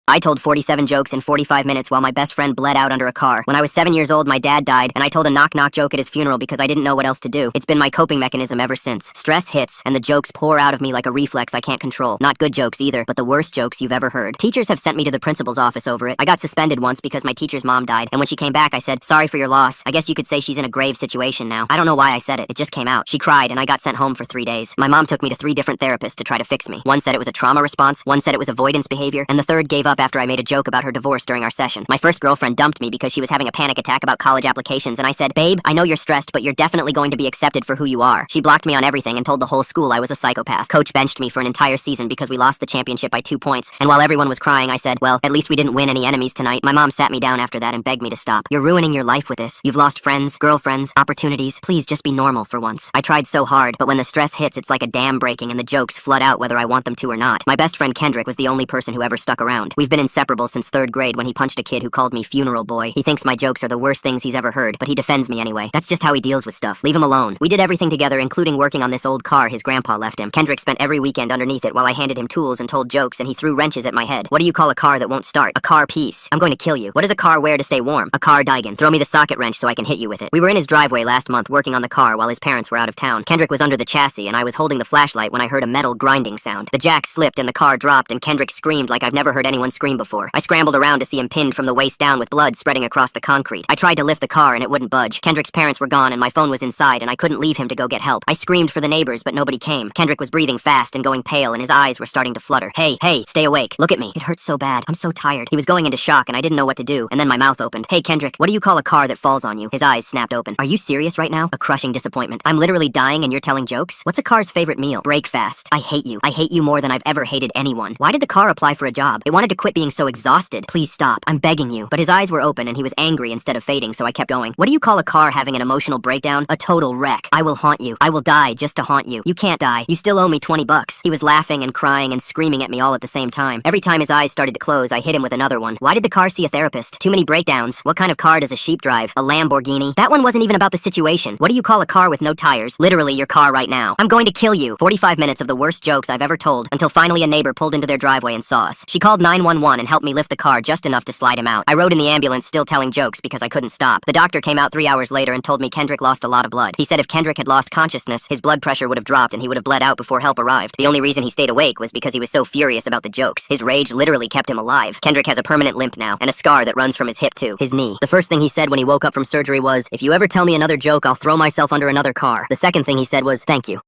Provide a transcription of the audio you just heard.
I told 47 jokes in 45 minutes while my best friend bled out under a car. When I was 7 years old, my dad died, and I told a knock-knock joke at his funeral because I didn't know what else to do. It's been my coping mechanism ever since. Stress hits, and the jokes pour out of me like a reflex I can't control. Not good jokes either, but the worst jokes you've ever heard. Teachers have sent me to the principal's office over it. I got suspended once because my teacher's mom died, and when she came back, I said, "Sorry for your loss. I guess you could say she's in a grave situation now." I don't know why I said it. It just came out. She cried, and I got sent home for 3 days. My mom took me to 3 different therapists to try to fix me. One said it was a trauma response, one said it was avoidance behavior, and the third gave up after I made a joke about her divorce during our session. My first girlfriend dumped me because she was having a panic attack about college applications, and I said, "Babe, I know you're stressed, but you're definitely going to be accepted for who you are." She blocked me on everything and told the whole school I was a psychopath. Coach benched me for an entire season because we lost the championship by 2 points, and while everyone was crying, I said, "Well, at least we didn't win any enemies tonight." My mom sat me down after that and begged me to stop. "You're ruining your life with this. You've lost friends, girlfriends, opportunities. Please just be normal for once." I tried so hard, but when the stress hits, it's like a dam breaking and the jokes flood out whether I want them to or not. My best friend Kendrick was the only person who ever stuck around. We've been inseparable since 3rd grade when he punched a kid who called me funeral boy. He thinks my jokes are the worst things he's ever heard, but he defends me anyway. That's just how he deals with stuff. Leave him alone. We did everything together, including working on this old car his grandpa left him. Kendrick spent every weekend underneath it while I handed him tools and told jokes, and he threw wrenches at my head. What do you call a car that won't start? A car piece. I'm going to kill you. What does a car wear to stay warm? A car digan. Throw me the socket wrench so I can hit you with it. We were in his driveway last month working on the car while his parents were out of town. Kendrick was under the chassis, and I was holding the flashlight when I heard a metal grinding sound. The jack slipped and the car dropped, and Kendrick screamed like I've never heard anyone scream before. I scrambled around to see him pinned from the waist down with blood spreading across the concrete. I tried to lift the car and it wouldn't budge. Kendrick's parents were gone and my phone was inside, and I couldn't leave him to go get help. I screamed for the neighbors, but nobody came. Kendrick was breathing fast and going pale, and his eyes were starting to flutter. Hey, stay awake. Look at me. It hurts so bad. I'm so tired." He was going into shock and I didn't know what to do, and then my mouth opened. "Hey, Kendrick, what do you call a car that falls on you?" His eyes snapped open. "Are you serious right now?" A crushing disappointment. "I'm literally dying and you're telling jokes? What's a car's favorite meal?" "Break fast. I hate you. I hate you more than I've ever hated anyone. Why did the car apply for a job? It wanted to quit being so exhausted. Please stop. I'm begging you." But his eyes were open and he was angry instead of fading, so I kept going. "What do you call a car having an emotional breakdown? A total wreck. I will haunt you. I will die just to haunt you. You can't die. You still owe me 20 bucks. He was laughing and crying and screaming at me all at the same time. Every time his eyes started to close, I hit him with another one. "Why did the car see a therapist? Too many breakdowns. What kind of car does a sheep drive? A Lamborghini? That one wasn't even about the situation. What do you call a car with no tires? Literally your car right now. I'm going to kill you." 45 minutes of the worst jokes I've ever told, until finally a neighbor pulled into their driveway and saw us. She called 911 and helped me lift the car just enough to slide him out. I rode in the ambulance still telling jokes because I couldn't stop. The doctor came out 3 hours later and told me Kendrick lost a lot of blood. He said if Kendrick had lost consciousness, his blood pressure would have dropped and he would have bled out before help arrived. The only reason he stayed awake was because he was so furious about the jokes. His rage literally kept him alive. Kendrick has a permanent limp now, and a scar that runs from his hip to his knee. The first thing he said when he woke up from surgery was, "If you ever tell me another joke, I'll throw myself under another car." The second thing he said was, "Thank you."